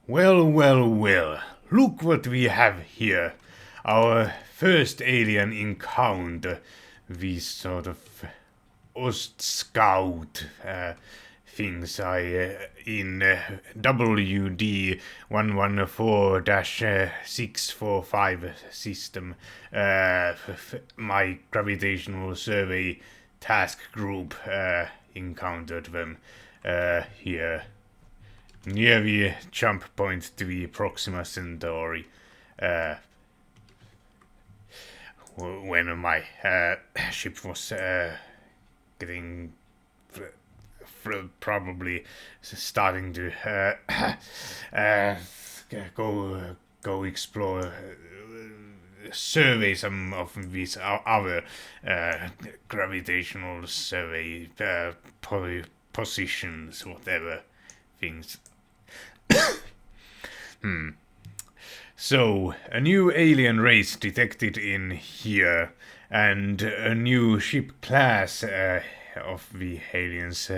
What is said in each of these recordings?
Well, well, well. Look what we have here. Our first alien encounter. These sort of Ost Scout things in WD 114-645 system. My gravitational survey task group encountered them here near the jump point to the Proxima Centauri. Uh, when my ship was getting probably starting to go explore, survey some of these other gravitational survey positions, whatever things. So, a new alien race detected in here, and a new ship class of the aliens,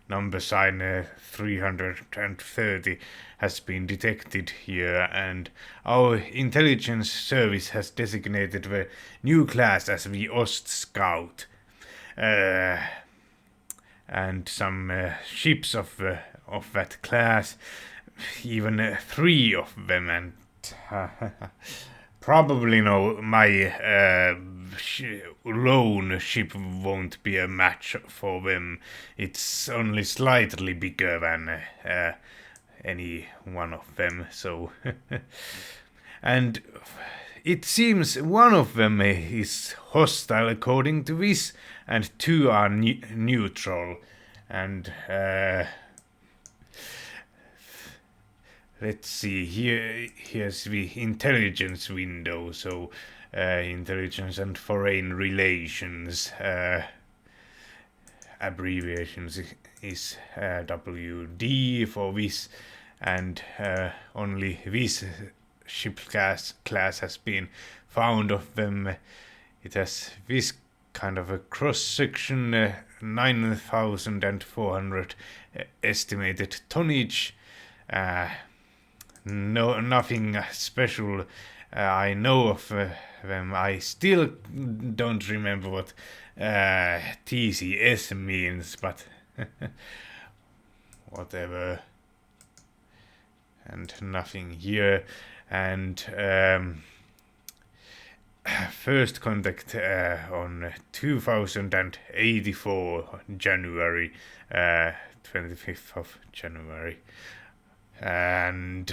number sign 330, has been detected here, and our intelligence service has designated the new class as the Ost Scout. And some ships of that class, even 3 of them, and probably no, my lone ship won't be a match for them. It's only slightly bigger than any one of them, so and it seems one of them is hostile according to this, and 2 are neutral. And let's see, here's the intelligence window. So intelligence and foreign relations, abbreviations is WD for this, and only this ship class has been found of them. It has this kind of a cross section, 9,400 estimated tonnage. Nothing special I know of them. I still don't remember what TCS means, but whatever. And nothing here. And first contact on 2084 January, 25th of January. And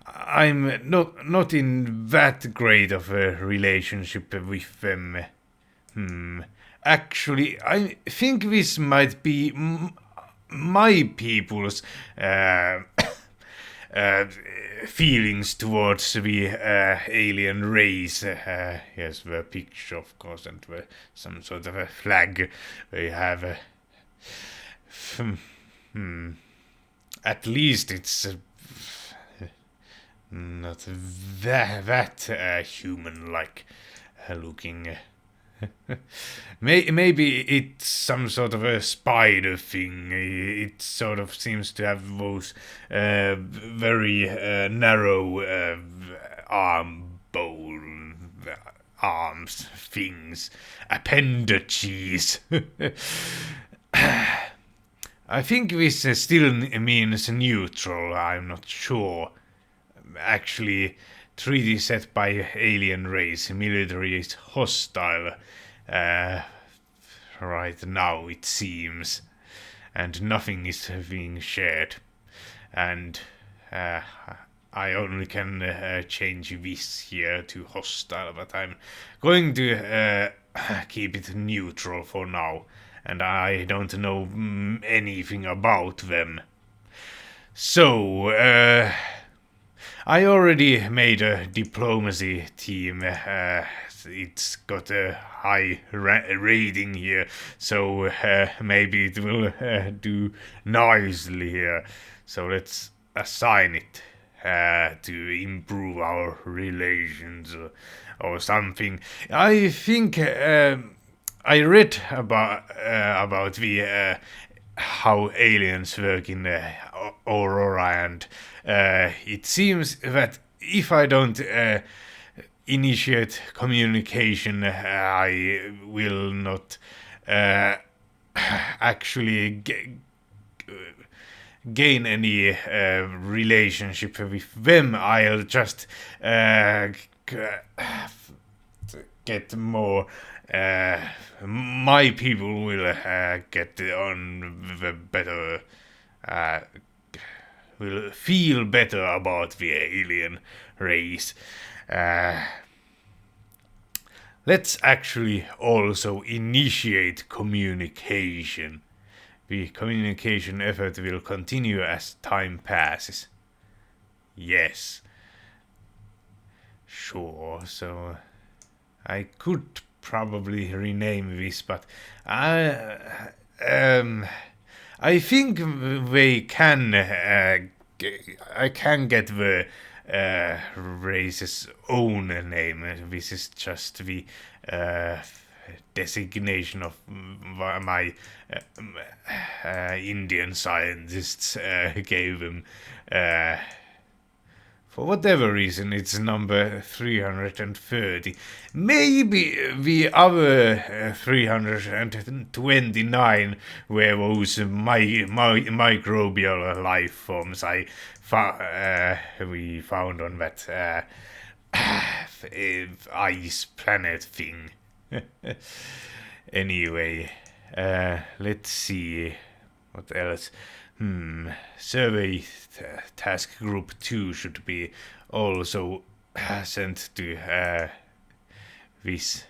I'm not in that great of a relationship with them. Actually, I think this might be my people's feelings towards the alien race. Here's the picture, of course, and some sort of a flag. They have at least it's not that human-like looking. Maybe it's some sort of a spider thing. It sort of seems to have those very narrow arms things, appendages. I think this still means neutral. I'm not sure. Actually, treaty set by alien race, military is hostile right now, it seems, and nothing is being shared, and I only can change this here to hostile, but I'm going to keep it neutral for now, and I don't know anything about them. So I already made a diplomacy team. It's got a high rating here, so maybe it will do nicely here. So let's assign it to improve our relations or something. I think I read about the how aliens work in Aurora, and it seems that if I don't initiate communication, I will not actually gain any relationship with them. I'll just get more. My people will get on the better. Will feel better about the alien race. Let's actually also initiate communication. The communication effort will continue as time passes. Yes. Sure, so I could probably rename this, but I think they can. I can get the race's own name. This is just the designation of my Indian scientists gave them. For whatever reason, it's number 330. Maybe the other 329 were those microbial life forms we found on that ice planet thing. Anyway, let's see what else. Survey task group 2 should be also sent to this.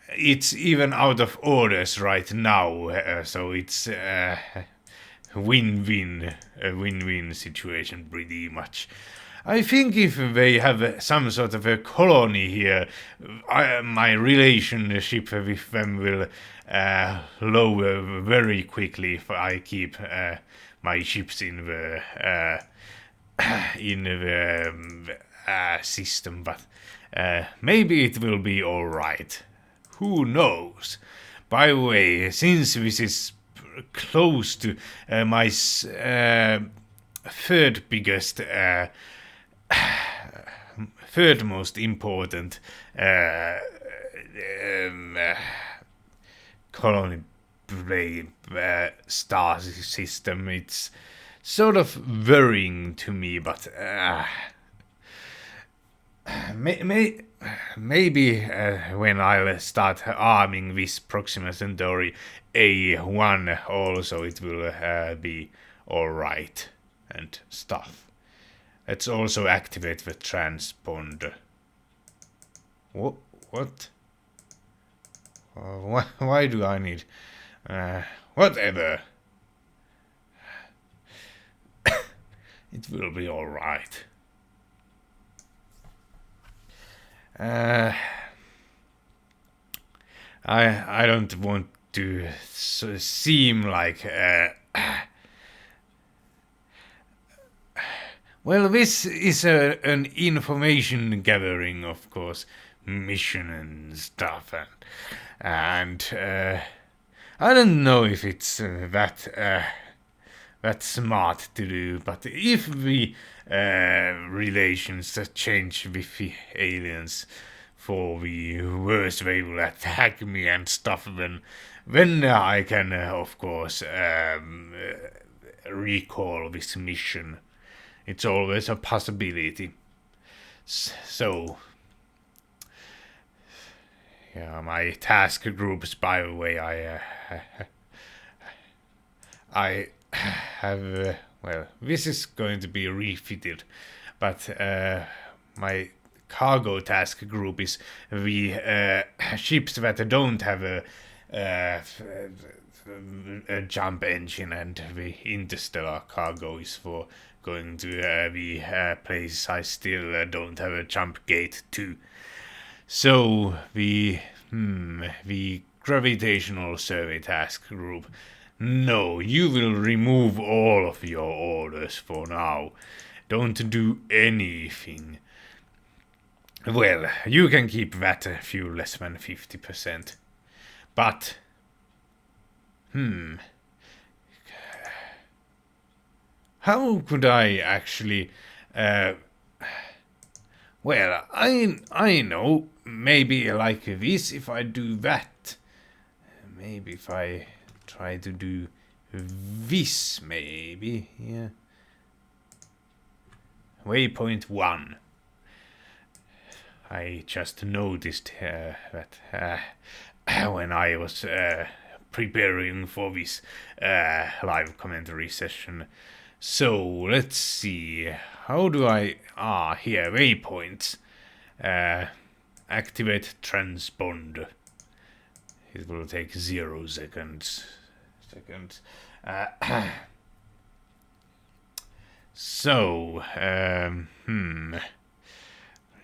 It's even out of orders right now, so it's a win-win situation pretty much. I think if they have some sort of a colony here, my relationship with them will lower very quickly if I keep my ships in the system. But maybe it will be all right. Who knows? By the way, since this is close to my third biggest. Third most important colony star system. It's sort of worrying to me, but maybe when I'll start arming this Proxima Centauri A1 also, it will be alright and stuff. Let's also activate the transponder. What? Why do I need... whatever. It will be alright. I don't want to seem like... Well, this is an information gathering, of course, mission and stuff, and I don't know if it's that smart to do, but if the relations change with the aliens for the worse, they will attack me and stuff, then I can, of course, recall this mission. It's always a possibility. So, yeah, my task groups, by the way, I have, well, this is going to be refitted, but my cargo task group is the ships that don't have a jump engine, and the interstellar cargo is for going to the places I still don't have a jump gate to. So the gravitational survey task group, no, you will remove all of your orders for now. Don't do anything. Well, you can keep that fuel less than 50%. But How could I actually... well, I know. Maybe like this if I do that. Maybe if I try to do this, maybe. Yeah. Waypoint 1. I just noticed that when I was preparing for this live commentary session. So, let's see. How do I... here, waypoints. Activate transponder. It will take 0 seconds. So,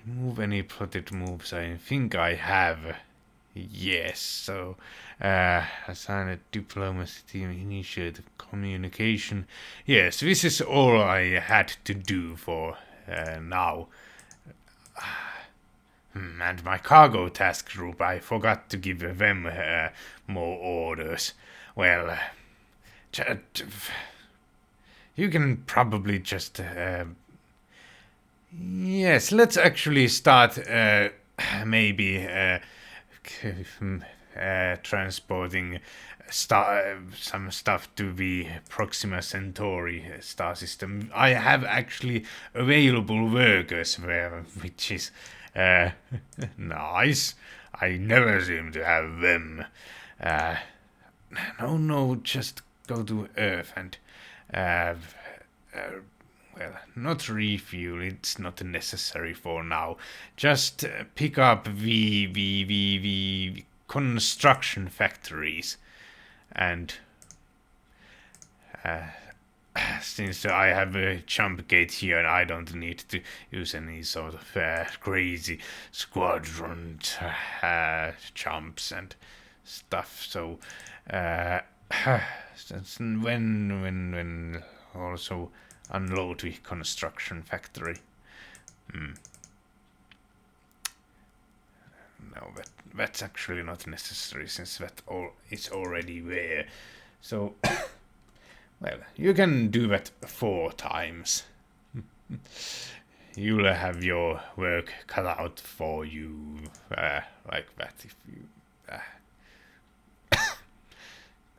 remove any plotted moves. I think I have. Yes, so assign a diplomacy team, initiate communication. Yes, this is all I had to do for now. And my cargo task group, I forgot to give them more orders. Well, you can probably just... yes, let's actually start maybe transporting some stuff to the Proxima Centauri star system. I have actually available workers there, which is nice. I never seem to have them. No, just go to Earth and well, not refuel, it's not necessary for now. Just pick up the construction factories. And since I have a jump gate here, and I don't need to use any sort of crazy squadron jumps and stuff. So when also unload the construction factory. No, that's actually not necessary since that all is already there. So, well, you can do that 4 times. You'll have your work cut out for you, like that if you...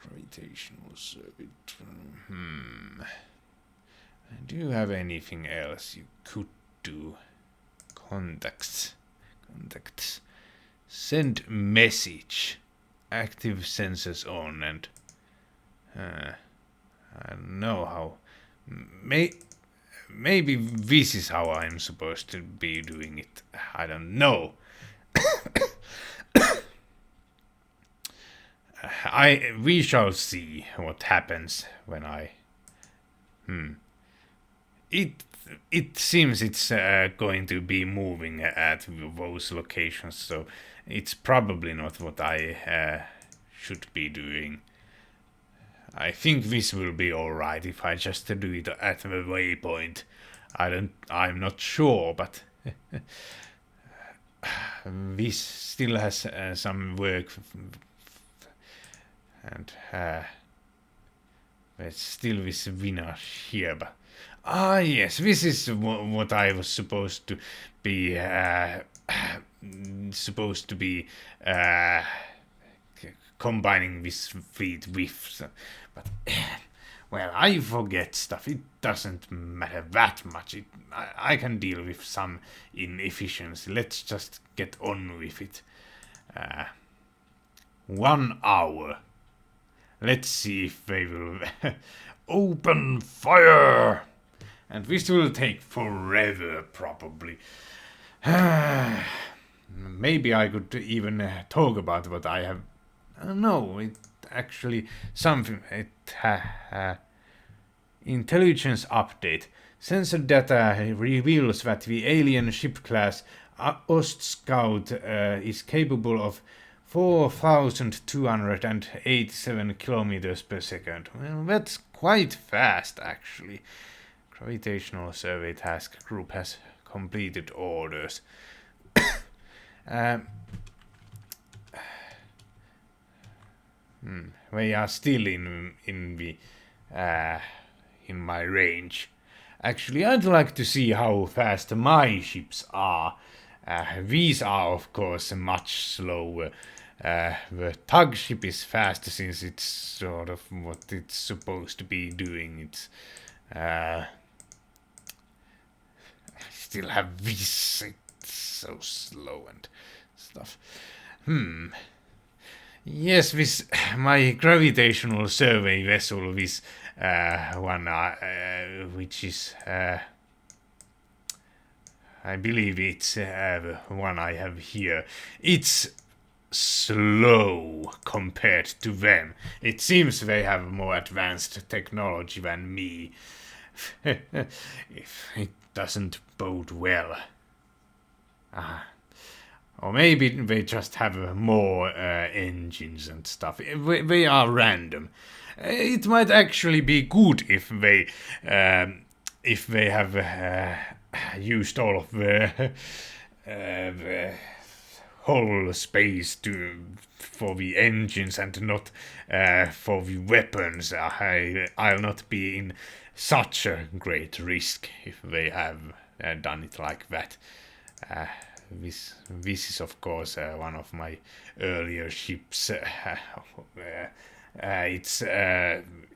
gravitational circuit. Do you have anything else you could do? Contacts. Send message. Active sensors on and... I don't know how... Maybe this is how I'm supposed to be doing it. I don't know. We shall see what happens when I... It seems it's going to be moving at those locations, so it's probably not what I should be doing. I think this will be alright if I just do it at the waypoint. I'm not sure, but this still has some work, and there's still this winner here, but yes, this is what I was supposed to be combining this feat with, but well, I forget stuff. It doesn't matter that much. I can deal with some inefficiency. Let's just get on with it. 1 hour. Let's see if they will open fire. And this will take forever, probably. Maybe I could even talk about what I have. No, it actually something. Intelligence update. Sensor data reveals that the alien ship class Ostscout is capable of 4,287 kilometers per second. Well, that's quite fast, actually. Gravitational Survey Task Group has completed orders. they are still in my range. Actually, I'd like to see how fast my ships are. These are, of course, much slower. The tug ship is fast since it's sort of what it's supposed to be doing. It's I still have this. It's so slow and stuff. Yes, this my gravitational survey vessel, this one, which is I believe it's the one I have here. It's slow compared to them. It seems they have more advanced technology than me. It doesn't bode well. Or maybe they just have more engines and stuff. They are random. It might actually be good if they have used all of the whole space for the engines and not for the weapons. I'll not be in such a great risk if they have done it like that. This is of course one of my earlier ships.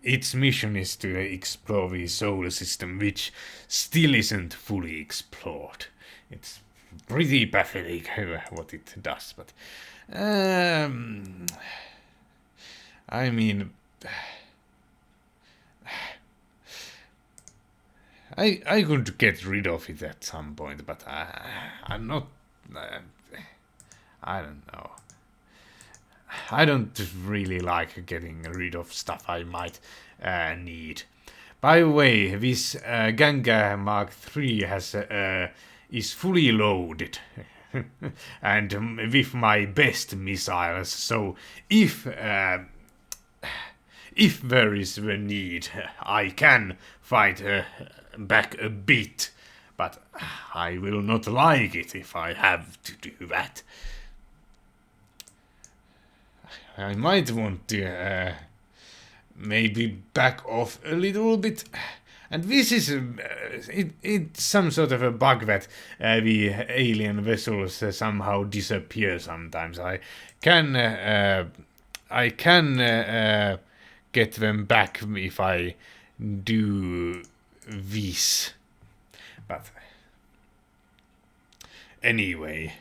Its mission is to explore the solar system, which still isn't fully explored. It's pretty pathetic what it does, but I mean, I could get rid of it at some point, but I'm not. I don't know. I don't really like getting rid of stuff I might need. By the way, this Ganga Mark III is fully loaded, and with my best missiles. So if there is the need, I can fight back a bit. But I will not like it if I have to do that. I might want to maybe back off a little bit. And this is it's some sort of a bug that the alien vessels somehow disappear sometimes. I can get them back if I do this. But anyway,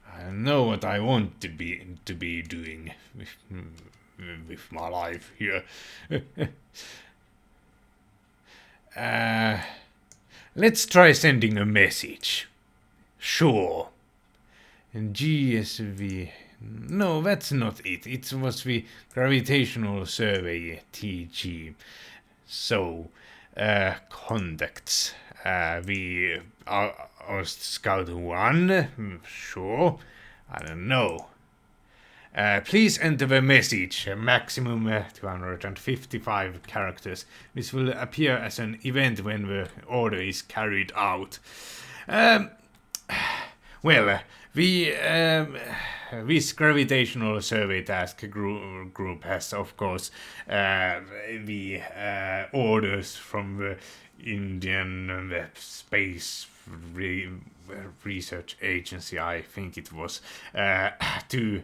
I know what I want to be doing with my life here. Let's try sending a message. Sure. GSV. No, that's not it. It was the gravitational survey TG. So, contacts. We are Scout 1. Sure. I don't know. Please enter the message. Maximum 255 characters. This will appear as an event when the order is carried out. Well, this gravitational survey task group has, of course, the orders from the Indian Space Research Agency, I think it was, to,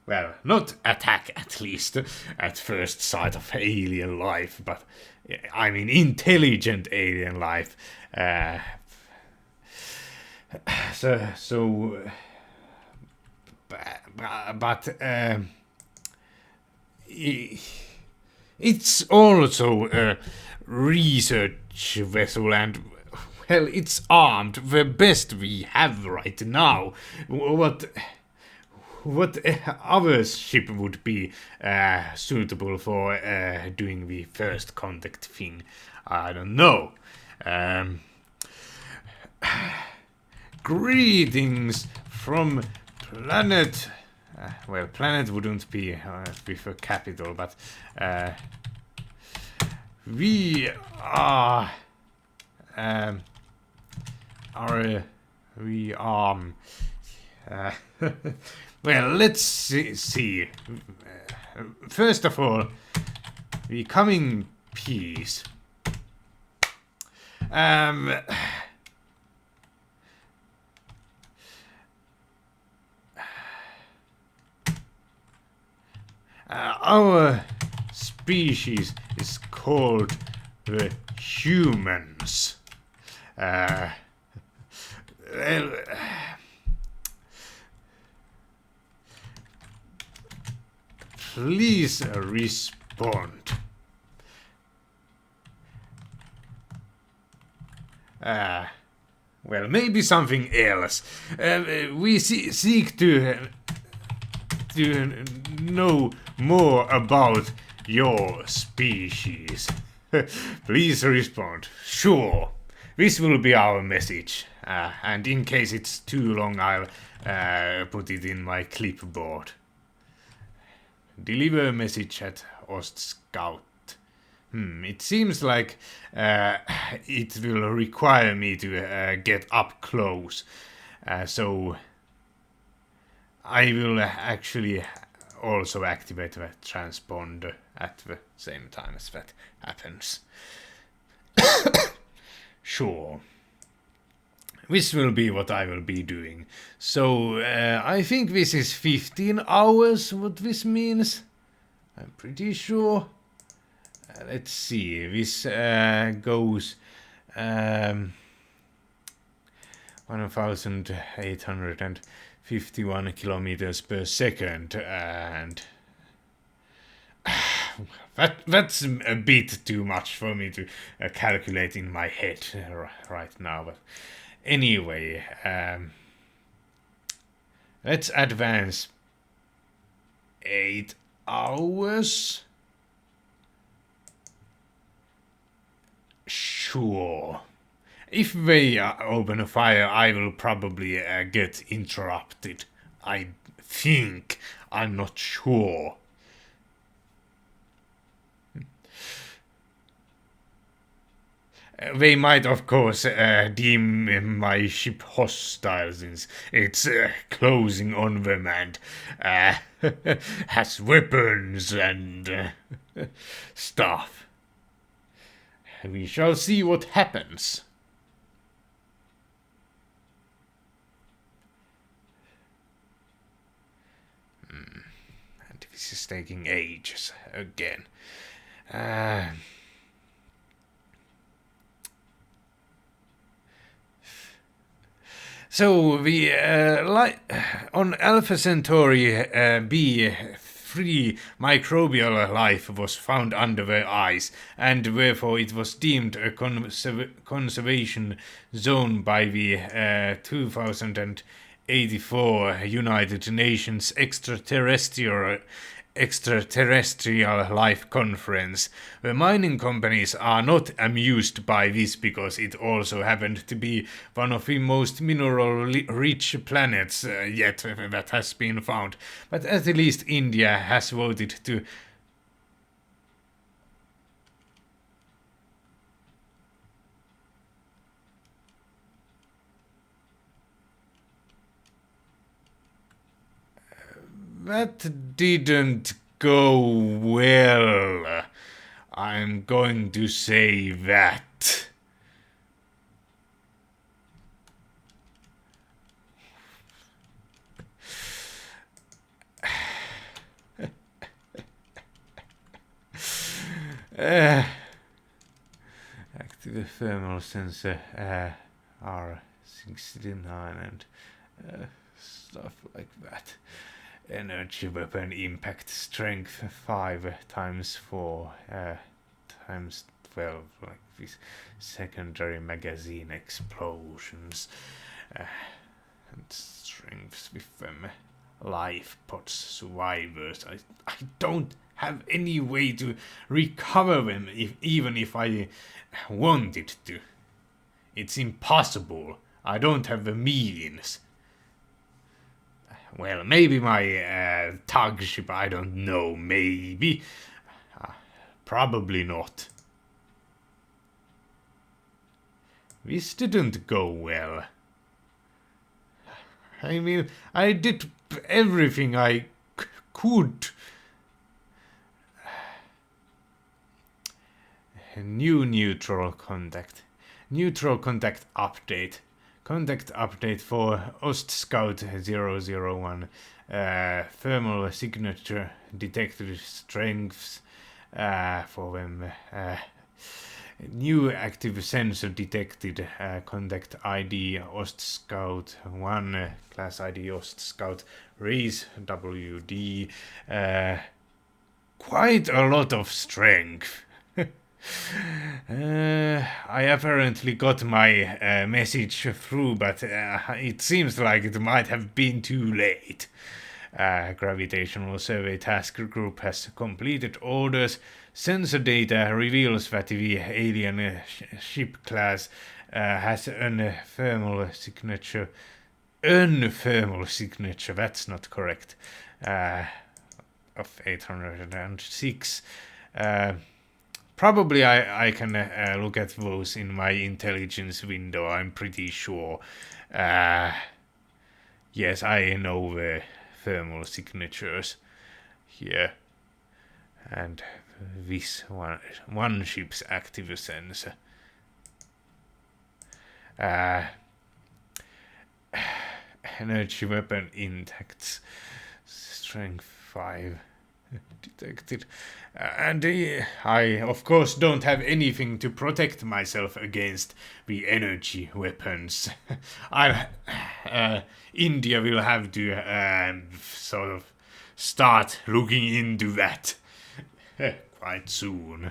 well, not attack at least at first sight of alien life, but I mean intelligent alien life. But it's also a research vessel, and well, it's armed the best we have right now. What other ship would be suitable for doing the first contact thing? I don't know. Greetings from planet. Well, planet wouldn't be with a capital, but we are we well, let's see. First of all, the coming piece. Our species is called the humans. Well, please respond. Well, maybe something else. We seek to know more about your species. Please respond. Sure. This will be our message. And in case it's too long, I'll put it in my clipboard. Deliver a message at Ostscout. It seems like it will require me to get up close. So I will actually also activate the transponder at the same time as that happens. Sure. This will be what I will be doing. So I think this is 15 hours, what this means. I'm pretty sure. Let's see, this goes 1,851 kilometers per second, and that's a bit too much for me to calculate in my head right now. But anyway, let's advance 8 hours. Sure. If they open a fire, I will probably get interrupted. I think. I'm not sure. They might, of course, deem my ship hostile since it's closing on them and has weapons and stuff. We shall see what happens. And this is taking ages again. So the on Alpha Centauri B3 microbial life was found under the ice, and therefore it was deemed a conservation zone by the 2084 United Nations Extraterrestrial Life Conference. The mining companies are not amused by this because it also happened to be one of the most mineral-rich planets yet that has been found. But at least India has voted to that didn't go well. I'm going to say that. Active thermal sensor R69 and stuff like that. Energy weapon impact strength 5 times 4 times 12, like these secondary magazine explosions and strengths with them. Life pods survivors. I don't have any way to recover them even if I wanted to. It's impossible. I don't have the means. Well, maybe my tug ship, I don't know, maybe. Probably not. This didn't go well. I mean, I did everything I could. New neutral contact. Neutral contact update. Contact update for Ostscout 001. Thermal signature detected strengths for them. New active sensor detected. Contact ID Ostscout 1. Class ID Ostscout Race WD. Quite a lot of strength. I apparently got my message through, but it seems like it might have been too late. Gravitational Survey Task Group has completed orders. Sensor data reveals that the alien ship class has an thermal signature. Unthermal signature, that's not correct. Of 806. Probably I can look at those in my intelligence window, I'm pretty sure. Yes, I know the thermal signatures here. And this one ship's active sensor. Energy weapon intact. Strength 5. Detected. And I, of course, don't have anything to protect myself against the energy weapons. India will have to sort of start looking into that quite soon.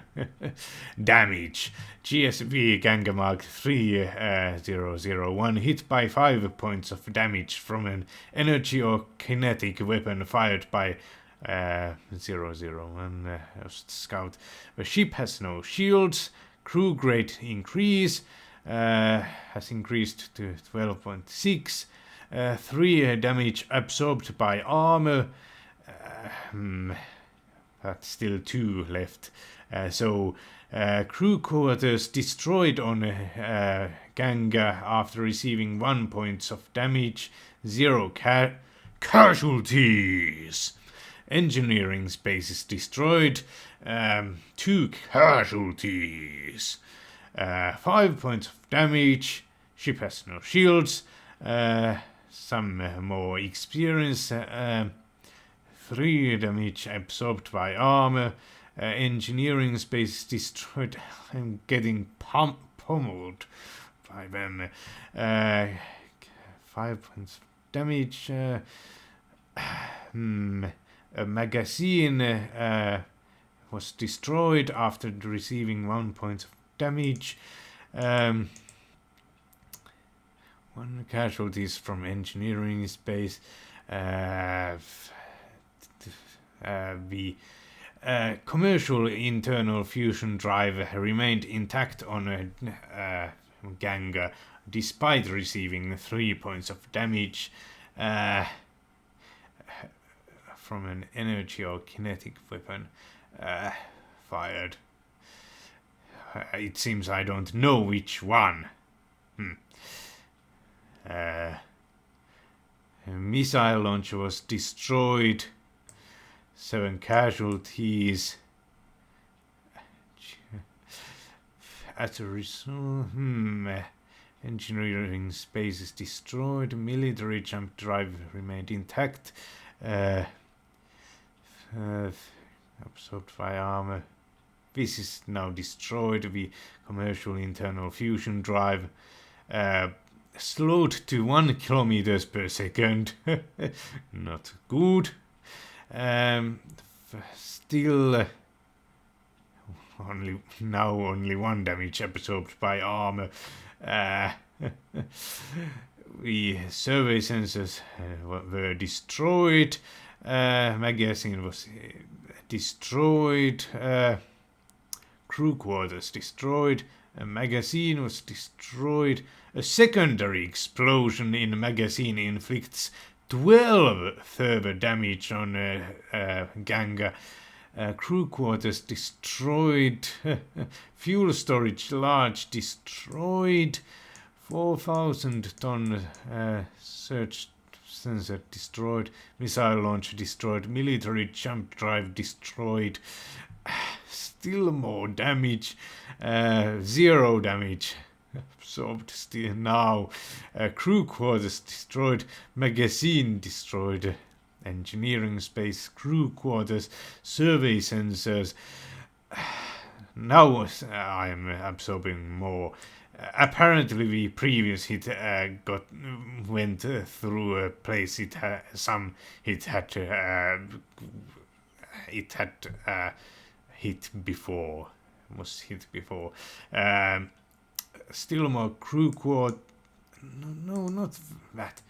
Damage. GSV Gangamark 3001 hit by 5 points of damage from an energy or kinetic weapon fired by 001 Scout. The ship has no shields. Crew grade increase has increased to 12.6. 3 damage absorbed by armor. That's still 2 left. So crew quarters destroyed on Ganga after receiving 1 point of damage. 0 casualties. Engineering space is destroyed. 2 casualties. 5 points of damage. Ship has no shields. Some more experience. 3 damage absorbed by armor. Engineering space is destroyed. I'm getting pummeled by them. 5 points of damage. A magazine was destroyed after receiving 1 point of damage. 1 casualties from engineering space. The commercial internal fusion drive remained intact on Ganga despite receiving 3 points of damage. From an energy or kinetic weapon fired. It seems I don't know which one. A missile launcher was destroyed. 7 casualties. As a result, engineering space is destroyed. Military jump drive remained intact. Absorbed by armor. This is now destroyed. The commercial internal fusion drive slowed to 1 kilometers per second. Not good. Still only 1 damage absorbed by armor. The survey sensors were destroyed. Magazine was destroyed. Crew quarters destroyed. A magazine was destroyed. A secondary explosion in a magazine inflicts 12 further damage on Ganga. Crew quarters destroyed. Fuel storage large destroyed. 4,000 ton sensor destroyed, missile launcher destroyed, military jump drive destroyed. Still more damage, 0 damage absorbed still now. Crew quarters destroyed, magazine destroyed, engineering space, crew quarters, survey sensors. Now I'm absorbing more. Apparently, the previous hit went through a place it had hit before. Was hit before. Still more crew quarters. No, not that.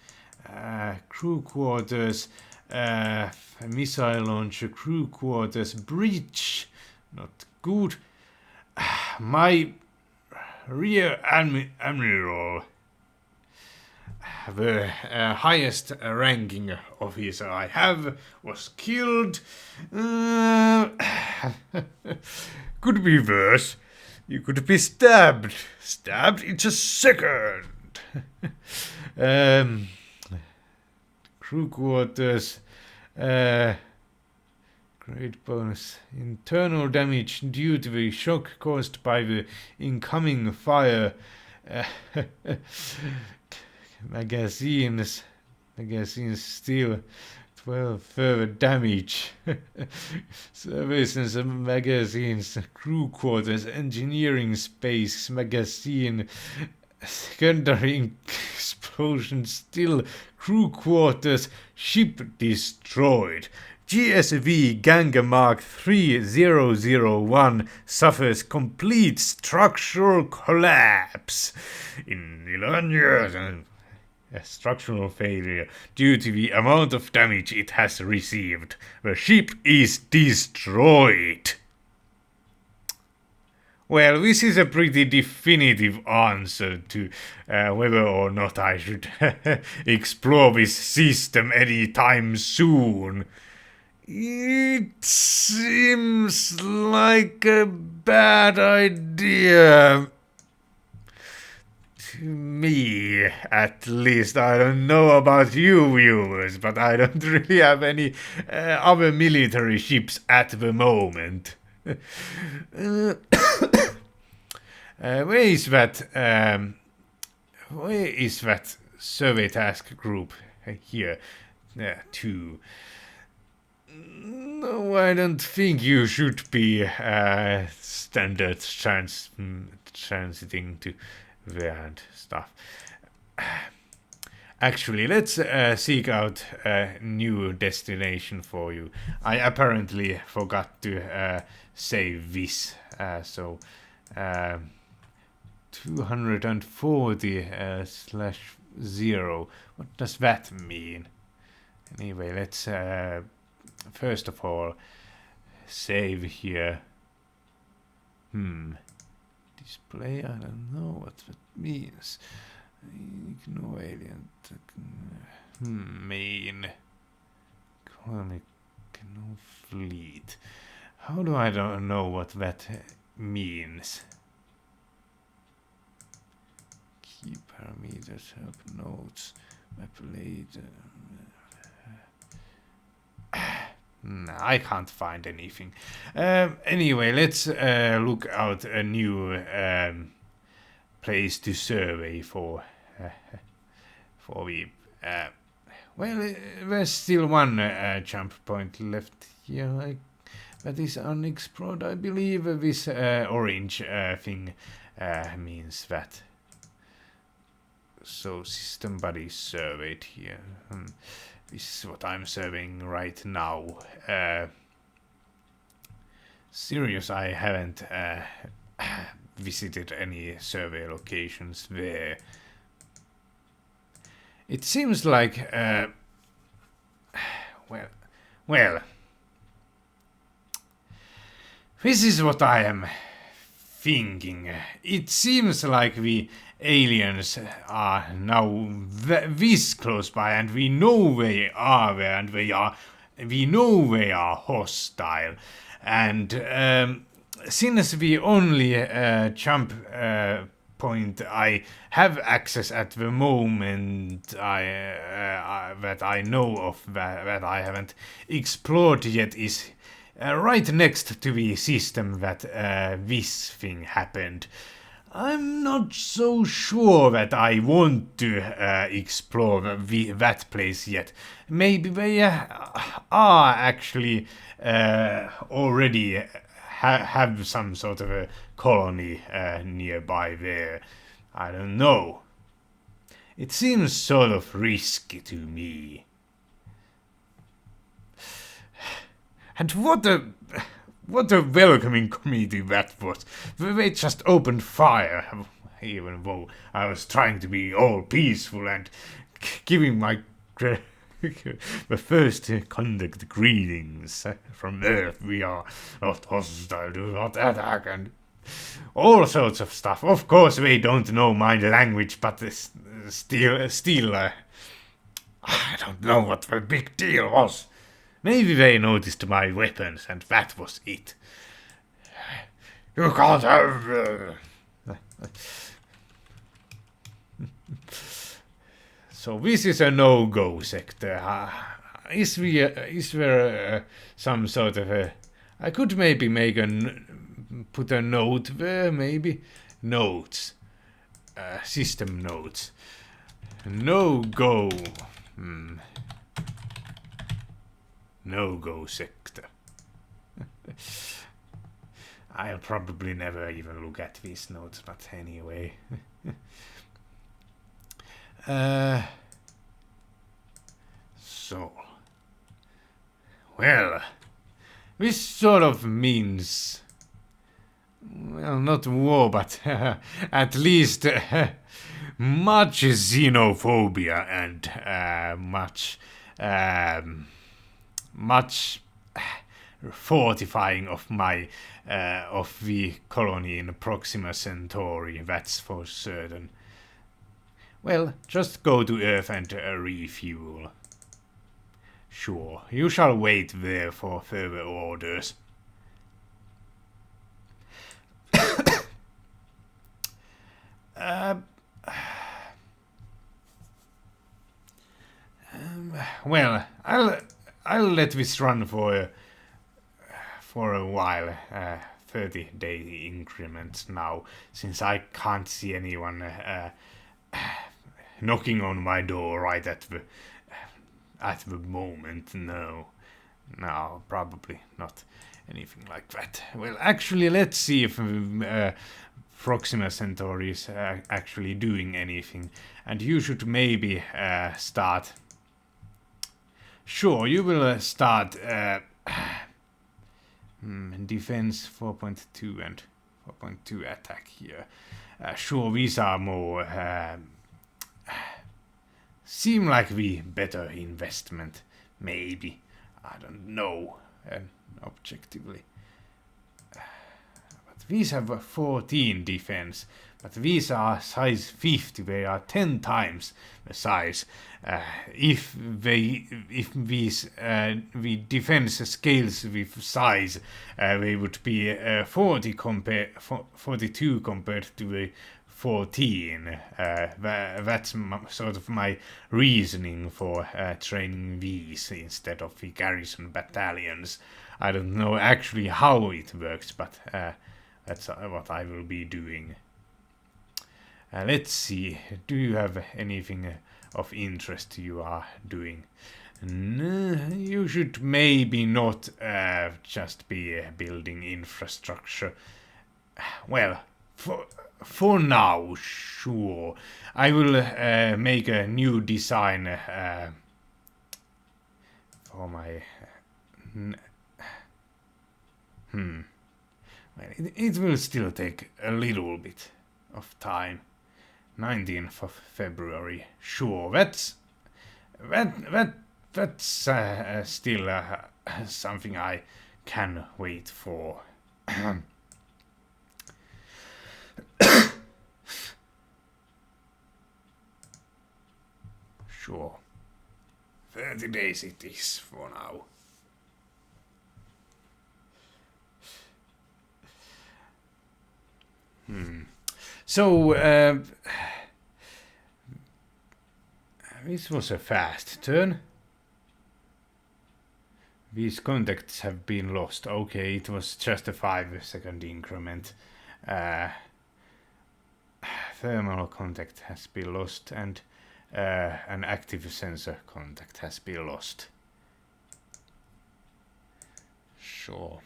Crew quarters. Missile launcher. Crew quarters. Breach. Not good. My rear admiral, the highest ranking officer I have, was killed. Could be worse. You could be stabbed. Stabbed in a second. Crew quarters. Great bonus. Internal damage due to the shock caused by the incoming fire. Magazines still 12 further damage. Services and magazines, crew quarters, engineering space, magazine, secondary explosion still, crew quarters, ship destroyed. GSV Ganga Mark 3001 suffers complete structural collapse in 11 years. A structural failure due to the amount of damage it has received. The ship is destroyed. Well, this is a pretty definitive answer to whether or not I should explore this system anytime soon. It seems like a bad idea. To me, at least. I don't know about you viewers, but I don't really have any other military ships at the moment. Where is that survey task group here? Two. No, I don't think you should be standard transiting to there and stuff. Actually, let's seek out a new destination for you. I apparently forgot to save this, so 240/0. What does that mean? Anyway, let's first of all save here. Display, I don't know what that means. Ignore alien. Main. Colonic fleet. How do I don't know what that means? Key parameters, help notes, map later. I can't find anything. Anyway, let's look out a new place to survey for the. Well, there's still one jump point left here. That is unexplored. I believe this orange thing means that. So system body surveyed here. This is what I'm surveying right now. Serious, I haven't visited any survey locations there. It seems like, well, this is what I am thinking. It seems like the aliens are now this close by, and we know they are there, and we know they are hostile. And since the only jump point I have access at the moment, that I know of, that I haven't explored yet, is right next to the system that this thing happened. I'm not so sure that I want to explore that place yet. Maybe they are actually already have some sort of a colony nearby there. I don't know. It seems sort of risky to me. And what a welcoming committee that was. They just opened fire, even though I was trying to be all peaceful and giving my the first conduct greetings from Earth. We are not hostile, do not attack, and all sorts of stuff. Of course, they don't know my language, but still, I don't know what the big deal was. Maybe they noticed my weapons, and that was it. You can't have... So this is a no-go sector. Is there some sort of a... I could maybe put a note there, maybe. Notes. System notes. No-go. No-go sector. I'll probably never even look at these notes, but anyway. So. Well, this sort of means... Well, not war, but at least much xenophobia and much fortifying of of the colony in Proxima Centauri, that's for certain. Well, just go to Earth and refuel. Sure, you shall wait there for further orders. Well, I'll let this run for a while, 30-day increments now, since I can't see anyone knocking on my door right at the moment. No, probably not anything like that. Well, actually, let's see if Proxima Centauri is actually doing anything, and you should maybe start. Sure, you will start defense 4.2 and 4.2 attack here. Sure, these are more seem like the better investment, maybe. I don't know, objectively. But these have 14 defense, but these are size 50. They are 10 times the size. If these the defense scales with size, they would be 42 compared to the 14. That's sort of my reasoning for training these instead of the garrison battalions. I don't know actually how it works, but that's what I will be doing. Let's see, do you have anything of interest you are doing? You should maybe not just be building infrastructure. Well, for now, sure. I will make a new design for my... Well, it will still take a little bit of time. 19th of February. Sure, that's still something I can wait for. Sure. 30 days it is for now. So, this was a fast turn. These contacts have been lost. Okay, it was just a 5-second increment. Thermal contact has been lost, and an active sensor contact has been lost. Sure.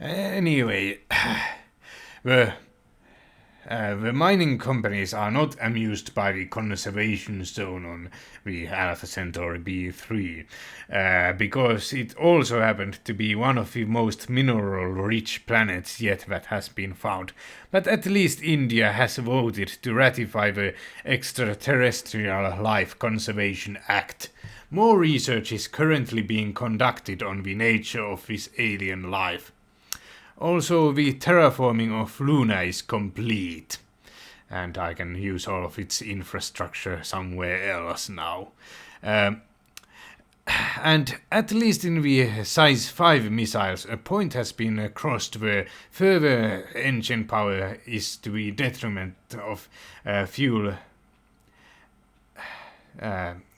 Anyway, the mining companies are not amused by the conservation zone on the Alpha Centauri B3, because it also happened to be one of the most mineral-rich planets yet that has been found. But at least India has voted to ratify the Extraterrestrial Life Conservation Act. More research is currently being conducted on the nature of this alien life. Also, the terraforming of Luna is complete, and I can use all of its infrastructure somewhere else now. And at least in the size 5 missiles, a point has been crossed where further engine power is to the detriment of fuel.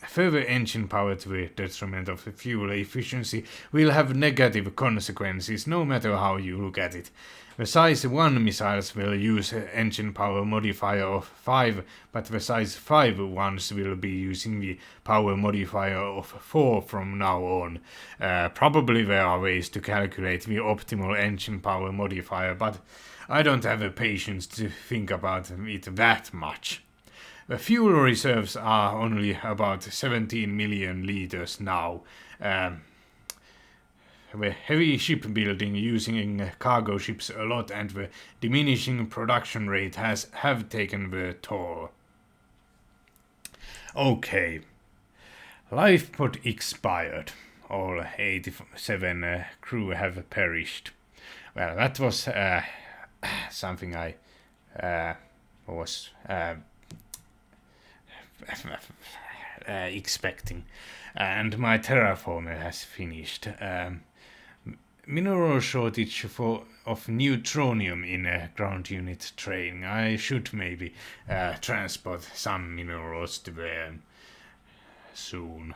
Further engine power to the detriment of fuel efficiency will have negative consequences no matter how you look at it. The size 1 missiles will use engine power modifier of 5, but the size 5 ones will be using the power modifier of 4 from now on. Probably there are ways to calculate the optimal engine power modifier, but I don't have the patience to think about it that much. The fuel reserves are only about 17 million liters now. The heavy shipbuilding using cargo ships a lot and the diminishing production rate have taken the toll. Okay. Life pod expired. All 87 crew have perished. Well, that was something I was expecting. And my terraformer has finished. Mineral shortage of neutronium in ground unit training. I should maybe transport some minerals to there soon.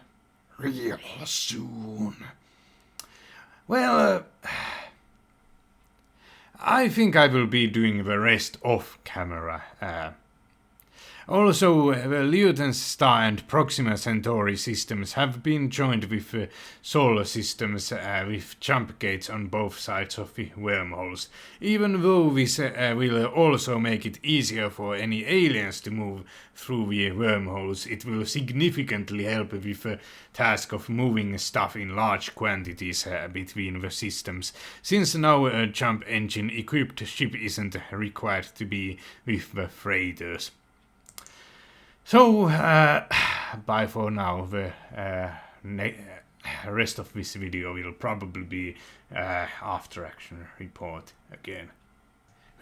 Real soon. Well, I think I will be doing the rest off camera. Also, the Lieutenant's Star and Proxima Centauri systems have been joined with solar systems with jump gates on both sides of the wormholes. Even though this will also make it easier for any aliens to move through the wormholes, it will significantly help with the task of moving stuff in large quantities between the systems, since now a jump engine equipped ship isn't required to be with the freighters. So, bye for now. The rest of this video will probably be after action report again.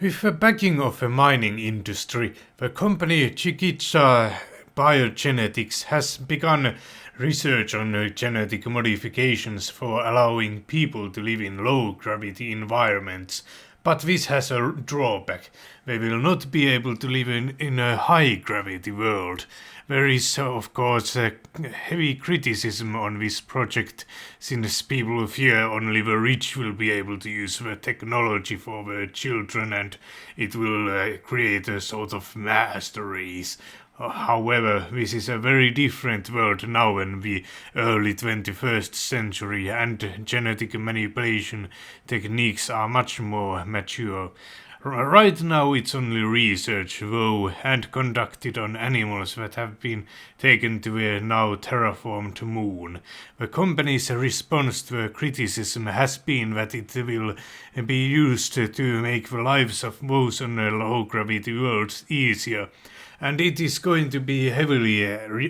With the backing of the mining industry, the company Chikitsa Biogenetics has begun research on genetic modifications for allowing people to live in low-gravity environments. But this has a drawback. They will not be able to live in a high-gravity world. There is, of course, heavy criticism on this project, since people fear only the rich will be able to use the technology for the children and it will create a sort of master race. However, this is a very different world now in the early 21st century, and genetic manipulation techniques are much more mature. Right now it's only research, though, and conducted on animals that have been taken to the now terraformed moon. The company's response to the criticism has been that it will be used to make the lives of those on the low-gravity worlds easier. And it is going to be heavily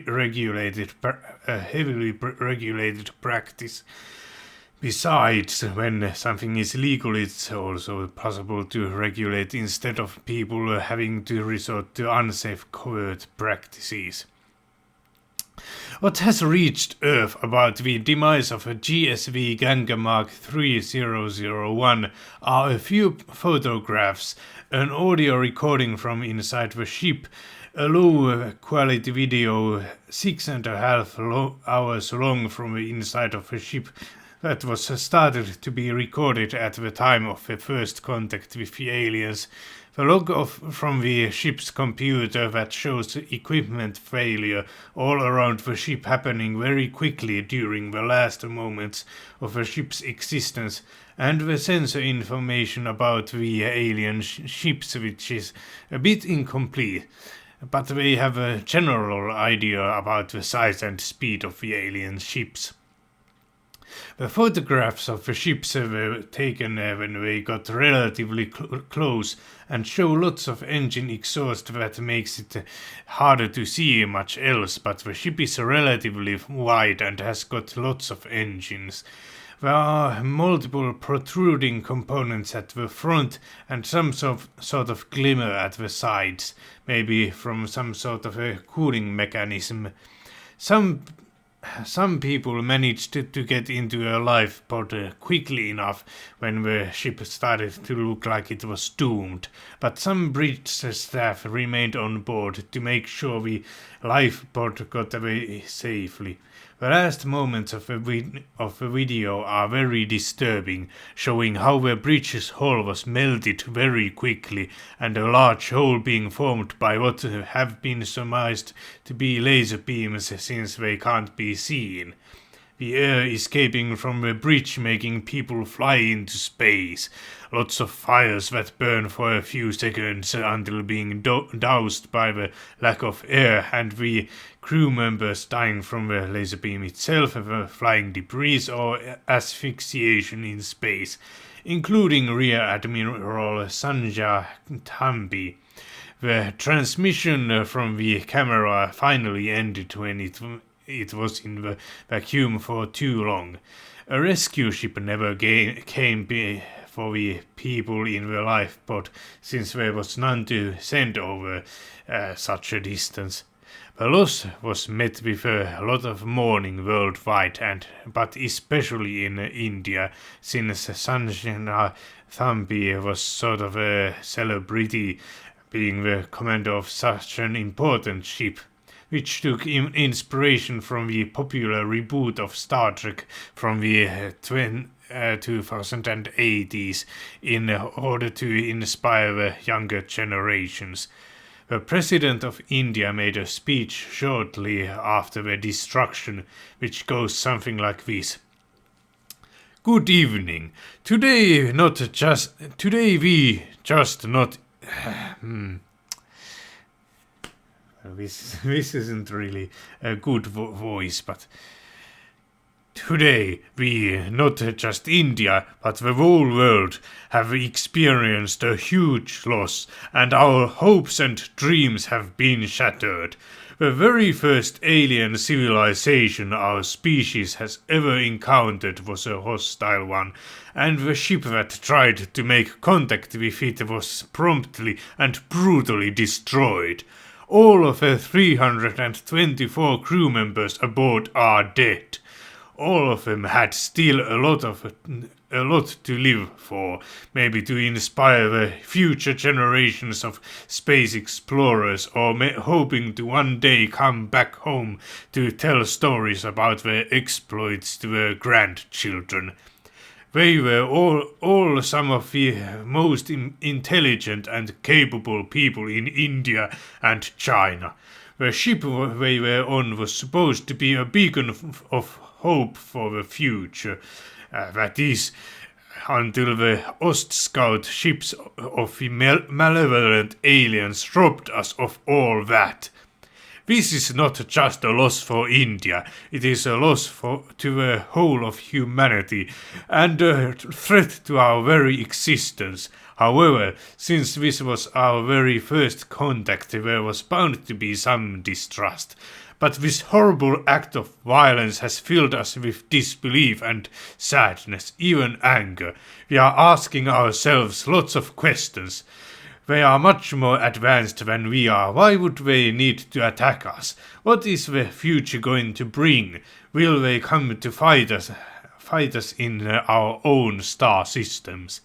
regulated practice. Besides, when something is legal, it's also possible to regulate instead of people having to resort to unsafe covert practices. What has reached Earth about the demise of a GSV Ganga Mark 3001 are a few photographs, an audio recording from inside the ship, a low quality video 6.5 hours long from the inside of the ship that was started to be recorded at the time of the first contact with the aliens. The log from the ship's computer that shows equipment failure all around the ship happening very quickly during the last moments of the ship's existence, and the sensor information about the alien ships, which is a bit incomplete, but they have a general idea about the size and speed of the alien ships. The photographs of the ships were taken when they got relatively close and show lots of engine exhaust that makes it harder to see much else, but the ship is relatively wide and has got lots of engines. There are multiple protruding components at the front and some sort of glimmer at the sides, maybe from some sort of a cooling mechanism. Some people managed to get into a lifeboat quickly enough when the ship started to look like it was doomed, but some bridge staff remained on board to make sure the lifeboat got away safely. The last moments of the video are very disturbing, showing how the bridge's hull was melted very quickly and a large hole being formed by what have been surmised to be laser beams since they can't be seen. The air escaping from the bridge making people fly into space. Lots of fires that burn for a few seconds until being doused by the lack of air, and the crew members dying from the laser beam itself, the flying debris or asphyxiation in space, including Rear Admiral Sanjay Thambi. The transmission from the camera finally ended when it was in the vacuum for too long. A rescue ship never came for the people in the lifeboat, since there was none to send over such a distance. The loss was met with a lot of mourning worldwide, but especially in India, since Sanjay Thambi was sort of a celebrity, being the commander of such an important ship, which took inspiration from the popular reboot of Star Trek from the 2080s in order to inspire the younger generations. The President of India made a speech shortly after the destruction, which goes something like this. Good evening. Today we just not This isn't really a good voice, but today we, not just India, but the whole world, have experienced a huge loss, and our hopes and dreams have been shattered. The very first alien civilization our species has ever encountered was a hostile one, and the ship that tried to make contact with it was promptly and brutally destroyed. All of the 324 crew members aboard are dead. All of them had still a lot to live for, maybe to inspire the future generations of space explorers, or hoping to one day come back home to tell stories about their exploits to their grandchildren. They were all some of the most intelligent and capable people in India and China. The ship they were on was supposed to be a beacon of hope for the future. That is, until the Ost-Scout ships of the malevolent aliens robbed us of all that. This is not just a loss for India, it is a loss to the whole of humanity, and a threat to our very existence. However, since this was our very first contact, there was bound to be some distrust. But this horrible act of violence has filled us with disbelief and sadness, even anger. We are asking ourselves lots of questions. They are much more advanced than we are. Why would they need to attack us? What is the future going to bring? Will they come to fight us in our own star systems?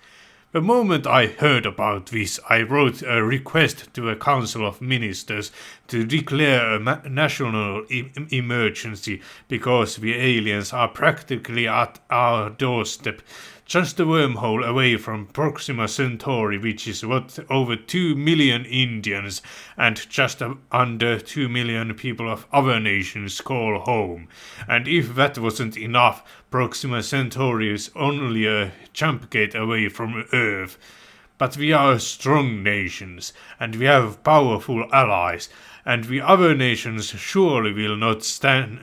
The moment I heard about this, I wrote a request to a council of ministers to declare a national emergency because the aliens are practically at our doorstep, just a wormhole away from Proxima Centauri, which is what over 2 million Indians and just under 2 million people of other nations call home. And if that wasn't enough, Proxima Centauri is only a jump gate away from Earth. But we are strong nations, and we have powerful allies, and the other nations surely will not stand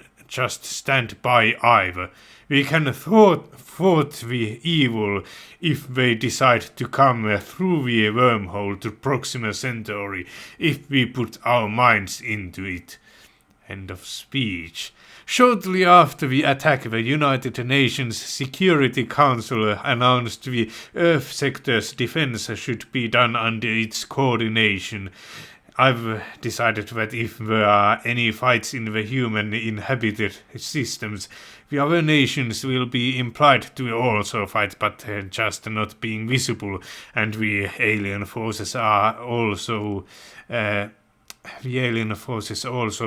by either. We can thwart the evil if they decide to come through the wormhole to Proxima Centauri, if we put our minds into it. End of speech. Shortly after the attack, the United Nations Security Council announced the Earth sector's defense should be done under its coordination. I've decided that if there are any fights in the human inhabited systems, the other nations will be implied to also fight, but just not being visible, and the alien forces also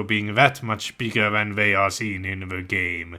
being that much bigger than they are seen in the game.